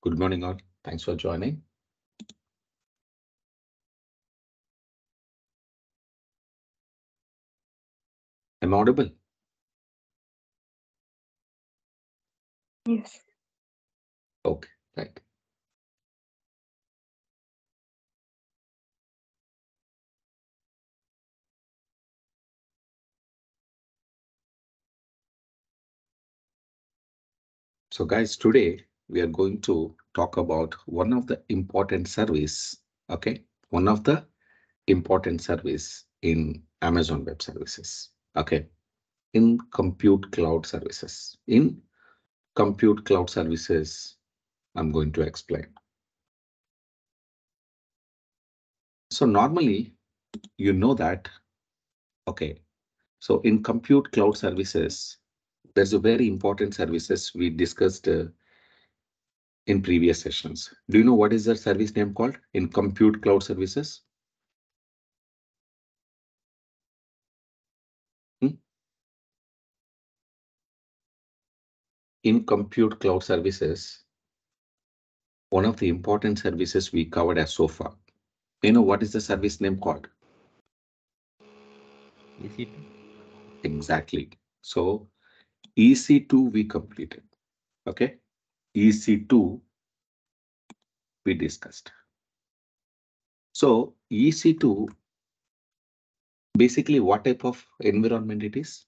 Good morning, all. Thanks for joining. Am I audible? Yes. Okay, right. So, guys, today we are going to talk about one of the important service. Okay, one of the important service in Amazon Web Services. Okay, in compute cloud services. In compute cloud services, I'm going to explain. So normally, you know that. Okay, so in compute cloud services, there's a very important services we discussed in previous sessions. Do you know what is the service name called in compute cloud services? Hmm? In compute cloud services, one of the important services we covered as so far. You know what is the service name called? EC2. Exactly. So EC2 we completed. Okay. EC2 we discussed. So EC2 basically what type of environment it is?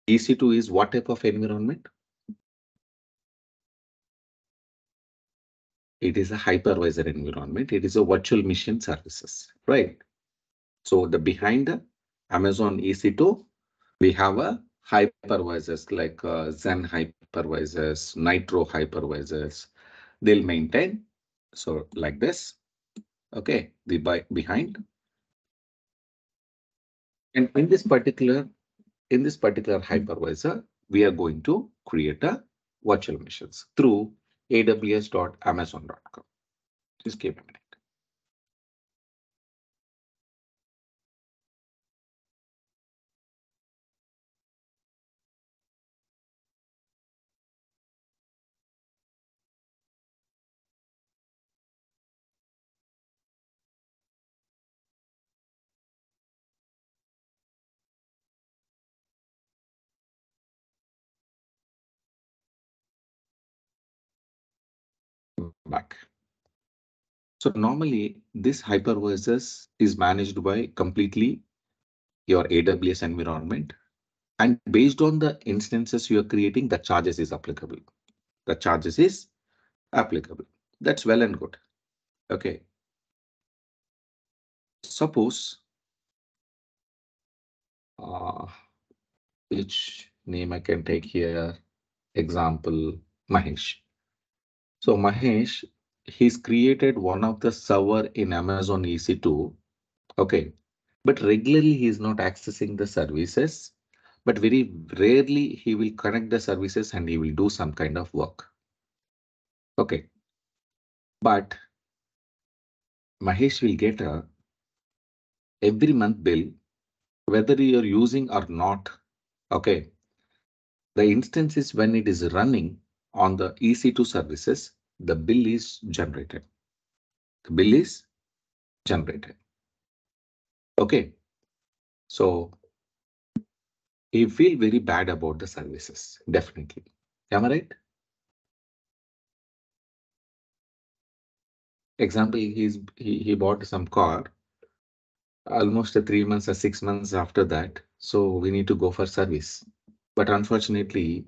EC2 is what type of environment? It is a hypervisor environment. It is a virtual machine services, right? So the behind the Amazon EC2, we have a hypervisors like Zen hypervisors, Nitro hypervisors. They'll maintain. So like this, okay, the behind. And in this particular hypervisor, we are going to create a virtual machines through aws.amazon.com. Just give a minute. Back. So normally this hypervisors is managed by completely your AWS environment. And based on the instances you are creating, the charges is applicable. The charges is applicable. That's well and good. Okay. Suppose uh, which name I can take here? Example, Mahesh. So Mahesh, he's created one of the server in Amazon EC2. Okay. But regularly he is not accessing the services, but very rarely he will connect the services and he will do some kind of work. Okay. But Mahesh will get a every month bill, whether you're using or not. Okay. The instance is when it is running on the EC2 services, the bill is generated. The bill is generated. Okay. So he feel very bad about the services. Definitely. Am I right? Example, he bought some car almost 3 months or 6 months after that. So we need to go for service. But unfortunately,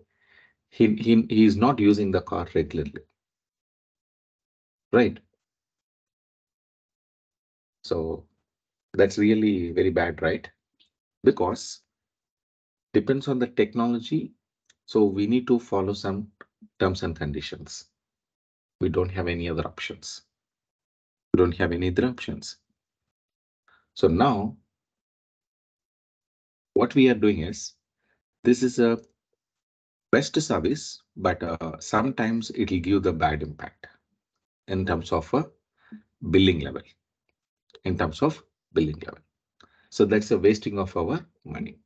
he is not using the car regularly. Right. So that's really very bad, right? Because depends on the technology. So we need to follow some terms and conditions. We don't have any other options. We don't have any other options. So now what we are doing is this is a best service, but sometimes it will give the bad impact in terms of a billing level, in terms of billing level. So that's a wasting of our money.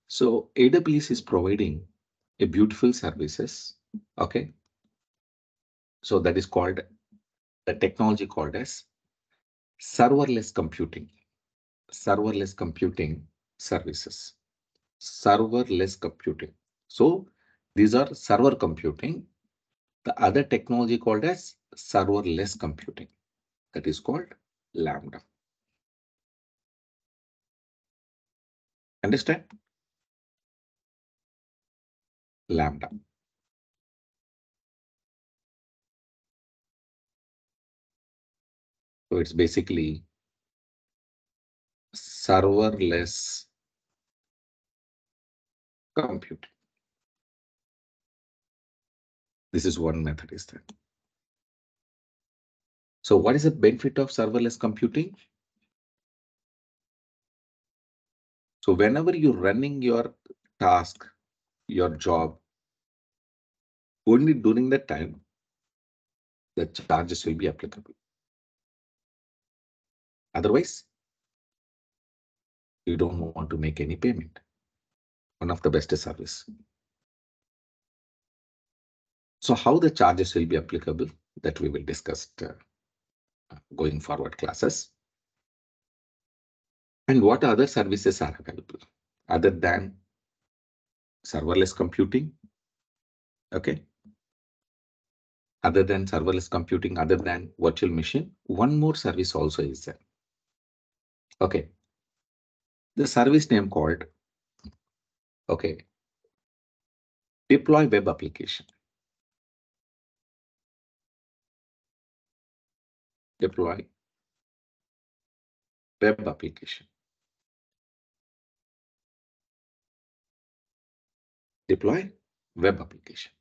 So AWS is providing a beautiful services. Okay. So that is called the technology called as serverless computing. Serverless computing services. Serverless computing. So these are server computing. The other technology called as serverless computing. That is called Lambda. Understand? Lambda. So it's basically serverless computing. This is one method is that. So what is the benefit of serverless computing? So whenever you're running your task, your job, only during that time, the charges will be applicable. Otherwise, you don't want to make any payment. One of the best service. So how the charges will be applicable, that we will discuss going forward classes. And what other services are available other than serverless computing? Okay. Other than serverless computing, other than virtual machine, one more service also is there. Okay. The service name called, okay, deploy web application. Deploy web application. Deploy web application.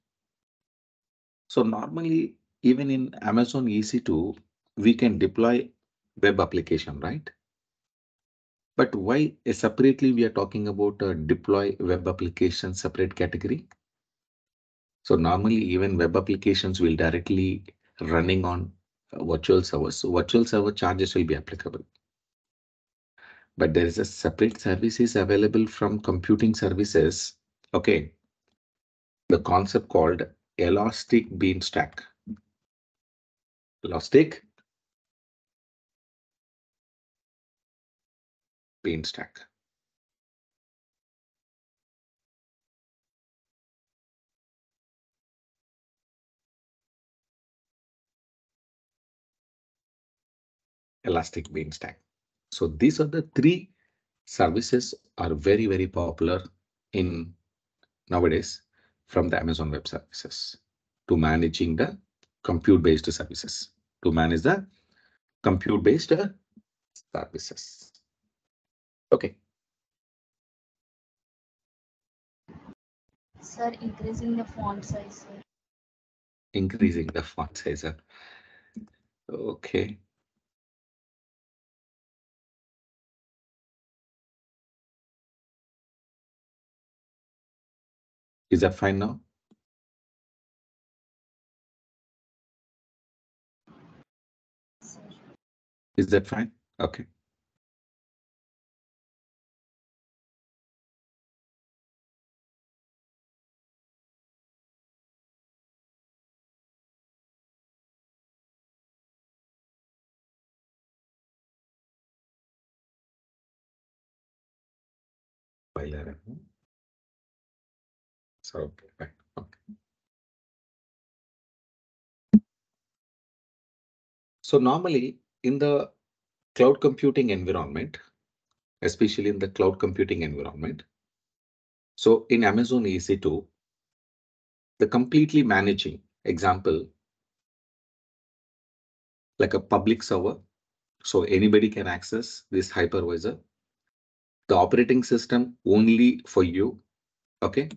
So normally, even in Amazon EC2, we can deploy web application, right? But why separately we are talking about deploy web application separate category? So normally even web applications will directly running on virtual servers. So virtual server charges will be applicable. But there is a separate services available from computing services. Okay. The concept called elastic bean stack. Elastic bean stack. Elastic bean stack. So these are the three services are very, very popular in nowadays from the Amazon Web Services to managing the compute-based services, to manage the compute-based services. Okay. Sir, increasing the font size, sir. Increasing the font size. Okay. Is that fine now? Sir. Is that fine? Okay. So, okay, fine. Okay. So normally in the cloud computing environment, especially in the cloud computing environment, so in Amazon EC2, the completely managing example, like a public server. So anybody can access this hypervisor. The operating system only for you. Okay.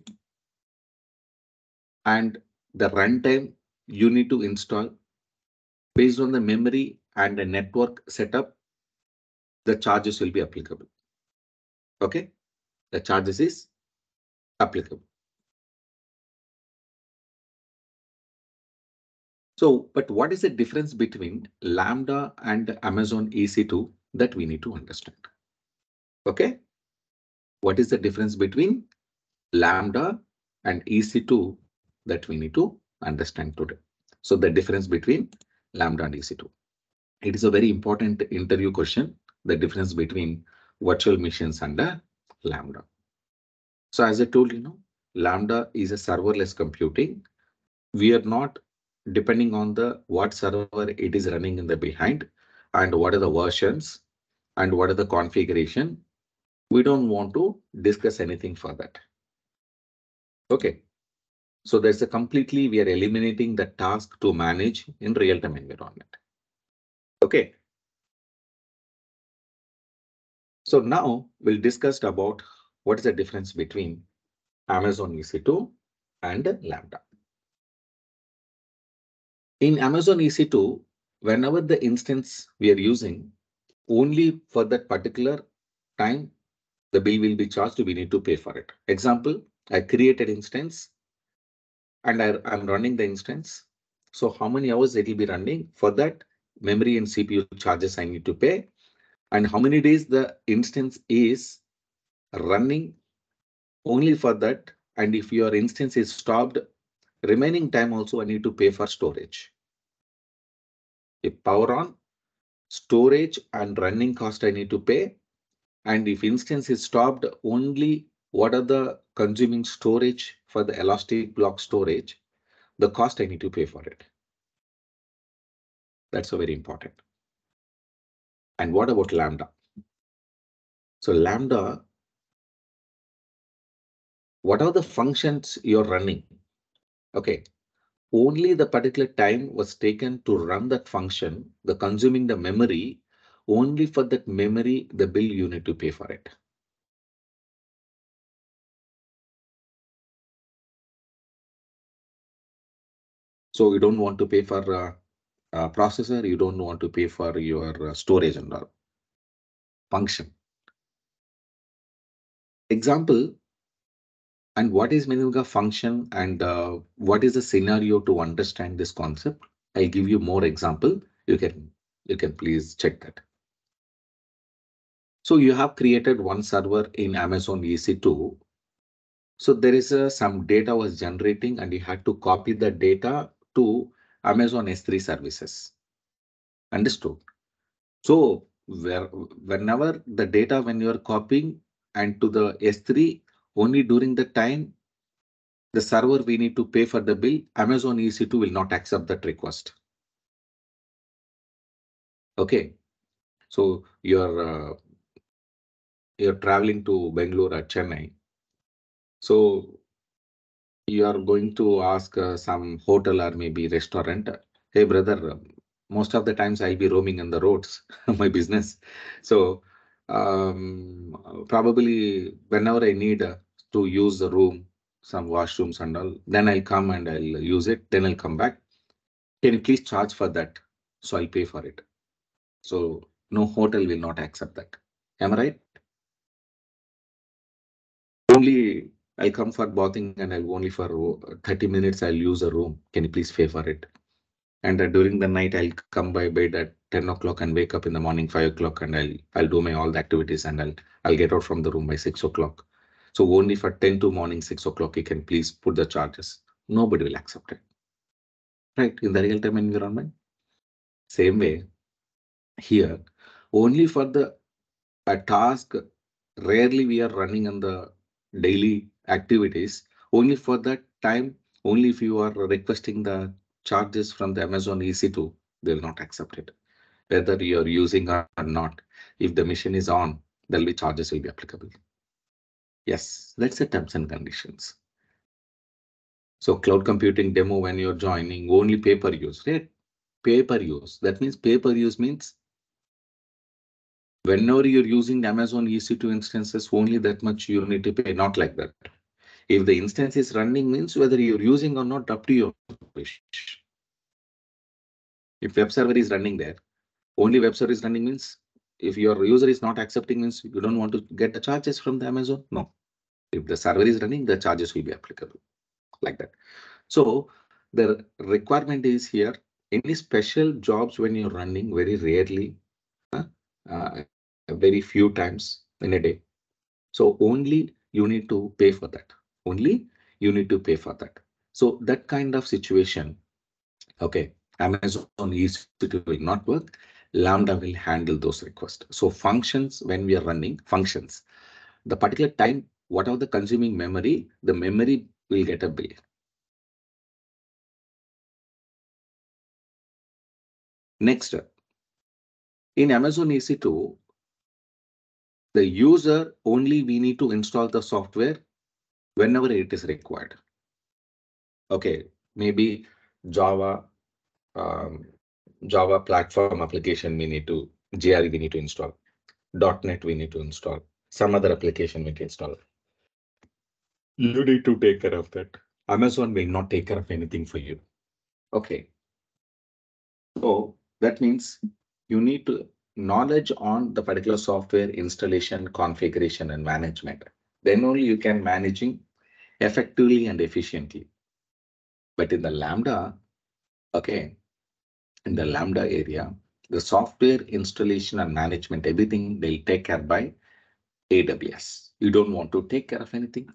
And the runtime you need to install based on the memory and the network setup, the charges will be applicable. Okay. The charges is applicable. So, but what is the difference between Lambda and Amazon EC2 that we need to understand? Okay. What is the difference between Lambda and EC2 that we need to understand today. So the difference between Lambda and EC2. It is a very important interview question, the difference between virtual machines and Lambda. So as I told you, Lambda is a serverless computing. We are not depending on the what server it is running in the behind and what are the versions and what are the configuration. We don't want to discuss anything for that. Okay. So there's a completely, we are eliminating the task to manage in real-time environment. Okay. So now we'll discuss about what is the difference between Amazon EC2 and Lambda. In Amazon EC2, whenever the instance we are using, only for that particular time, the bill will be charged, we need to pay for it. Example, I created instance and I'm running the instance. So how many hours it will be running? For that, memory and CPU charges I need to pay. And how many days the instance is running only for that. And if your instance is stopped, remaining time also I need to pay for storage. If power on, storage and running cost I need to pay. And if instance is stopped, only what are the consuming storage for the elastic block storage, the cost I need to pay for it. That's so very important. And what about Lambda? So Lambda, what are the functions you're running? Okay, only the particular time was taken to run that function, the consuming the memory, only for that memory, the bill you need to pay for it. So you don't want to pay for processor, you don't want to pay for your storage and all. Function. Example, and what is meaning of function and what is the scenario to understand this concept? I'll give you more example. You can please check that. So you have created one server in Amazon EC2. So there is some data was generating and you had to copy the data to Amazon S3 services. Understood? So whenever the data when you are copying and to the S3, only during the time the server we need to pay for the bill, Amazon EC2 will not accept that request. Okay. So you're traveling to Bangalore or Chennai. So you are going to ask some hotel or maybe restaurant. Hey brother, most of the times I'll be roaming on the roads, my business. So probably whenever I need to use the room, some washrooms and all, then I'll come and I'll use it. Then I'll come back. Can you please charge for that? So I'll pay for it. So no hotel will not accept that. Am I right? Only I'll come for bathing and I'll only for 30 minutes I'll use a room. Can you please pay for it? And during the night I'll come by bed at 10 o'clock and wake up in the morning 5 o'clock and I'll do my all the activities and I'll get out from the room by 6 o'clock. So only for 10 to morning 6 o'clock you can please put the charges. Nobody will accept it. Right? In the real-time environment. Same way here, only for the a task rarely we are running on the daily activities. Only for that time, only if you are requesting the charges from the Amazon EC2, they will not accept it. Whether you're using or not, if the machine is on, there'll be charges will be applicable. Yes, that's the terms and conditions. So cloud computing demo when you're joining, only pay per use, right? Pay per use. That means pay per use means whenever you're using Amazon EC2 instances, only that much you need to pay, not like that. If the instance is running means whether you're using or not, up to your wish. If web server is running there, only web server is running means if your user is not accepting means you don't want to get the charges from the Amazon. No. If the server is running, the charges will be applicable like that. So the requirement is here, any special jobs when you're running very rarely, very few times in a day. So only you need to pay for that. Only you need to pay for that. So that kind of situation, okay, Amazon EC2 will not work. Lambda will handle those requests. So functions, when we are running functions, the particular time, whatever the consuming memory, the memory will get a bill. Next, in Amazon EC2, the user only we need to install the software whenever it is required. Okay, maybe Java, Java platform application we need to, JRE we need to install, .NET we need to install, some other application we can install. You need to take care of that. Amazon will not take care of anything for you. Okay. So that means you need to knowledge on the particular software installation, configuration, and management. Then only you can managing effectively and efficiently. But in the Lambda, okay, in the Lambda area, the software installation and management, everything they'll take care by AWS. You don't want to take care of anything.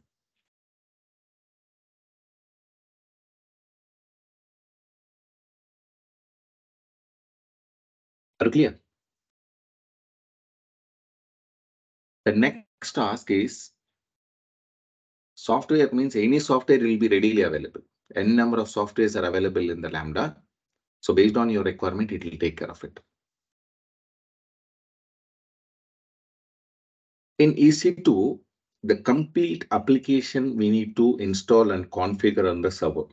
Are you clear? The next task is software means any software will be readily available. N number of softwares are available in the Lambda. So based on your requirement, it will take care of it. In EC2, the complete application we need to install and configure on the server.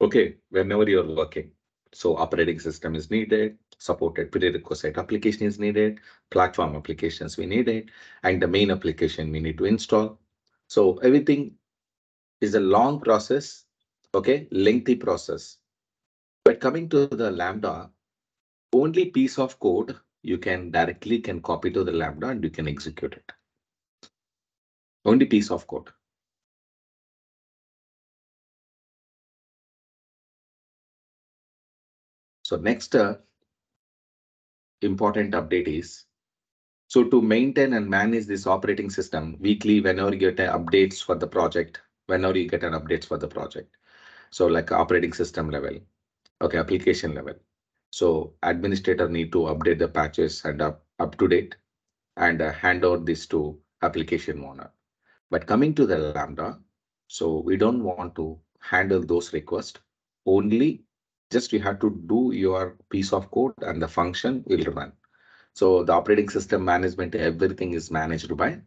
Okay, whenever you're working. So operating system is needed, supported prerequisite application is needed, platform applications we needed, and the main application we need to install. So everything is a long process, okay, lengthy process. But coming to the Lambda, only piece of code you can directly can copy to the Lambda and you can execute it. Only piece of code. So next important update is, so to maintain and manage this operating system weekly, whenever you get updates for the project, whenever you get an updates for the project. So like operating system level, okay, application level. So administrator need to update the patches and up to date and hand out this to application owner. But coming to the Lambda, so we don't want to handle those requests. Only just you have to do your piece of code and the function will run. So the operating system management, everything is managed by,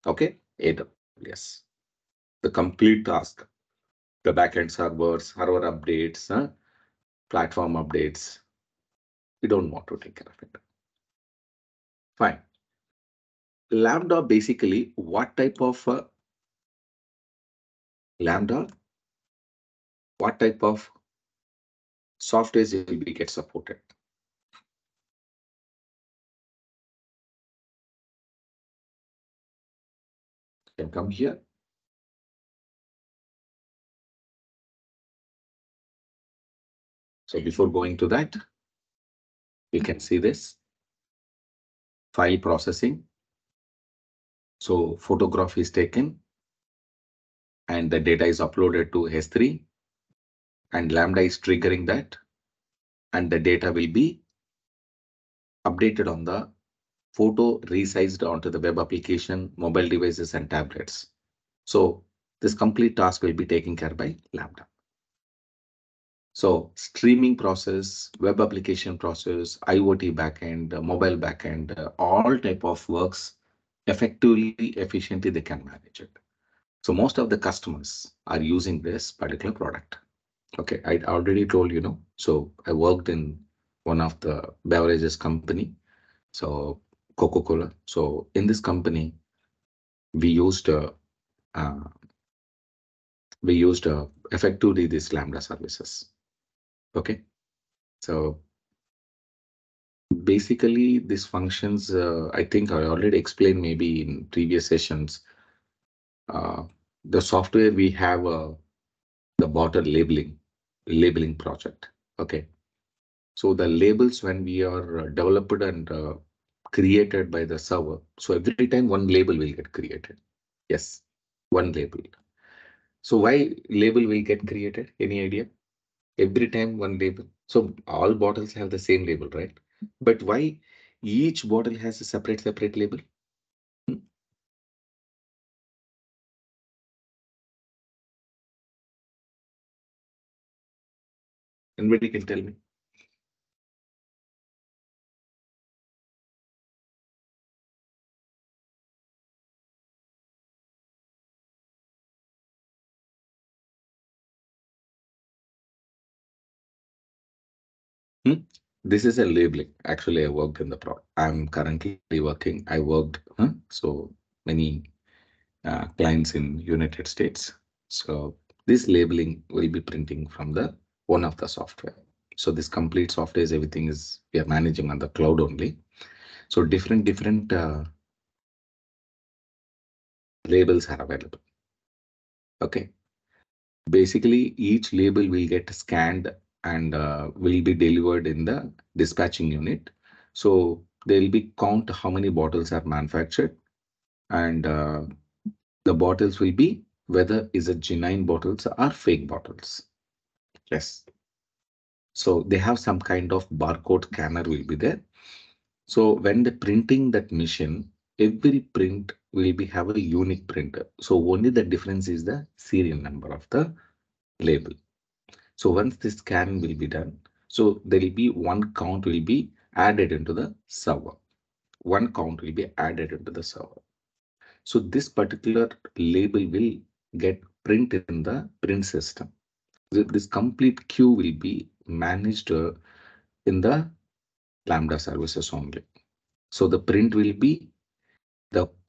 okay, AWS. The complete task, the backend servers, server updates, platform updates. We don't want to take care of it. Fine. Lambda basically, what type of Lambda? What type of softwares will be get supported? Can come here. So before going to that, you can see this file processing. So photograph is taken and the data is uploaded to S3 and Lambda is triggering that and the data will be updated on the photo resized onto the web application, mobile devices and tablets. So this complete task will be taken care by Lambda. So streaming process, web application process, IoT backend, mobile backend, all type of works effectively, efficiently, they can manage it. So most of the customers are using this particular product. Okay, I already told so I worked in one of the beverages company, so Coca-Cola. So in this company, we used uh, effectively these Lambda services. Okay, so basically these functions, I think I already explained maybe in previous sessions. The software we have the bottle labeling project. Okay, so the labels when we are developed and created by the server, so every time one label will get created. Yes. one label. So why label will get created? Any idea? Every time one label. So all bottles have the same label, right? But why each bottle has a separate label? Hmm? Anybody can tell me? Hmm? This is a labeling. Actually, I worked in the pro. I'm currently working. I worked so many clients in United States. So this labeling will be printing from the one of the software. So this complete software is everything is we are managing on the cloud only. So different labels are available. Okay. Basically, each label will get scanned and will be delivered in the dispatching unit. So there will be count how many bottles are manufactured, and the bottles will be whether is it genuine bottles or fake bottles. Yes. So they have some kind of barcode scanner will be there. So when the printing that machine, every print will be have a unique printer. So only the difference is the serial number of the label. So once this scan will be done, so there will be one count will be added into the server. One count will be added into the server. So this particular label will get print in the print system. This complete queue will be managed in the Lambda services only. So the print will be the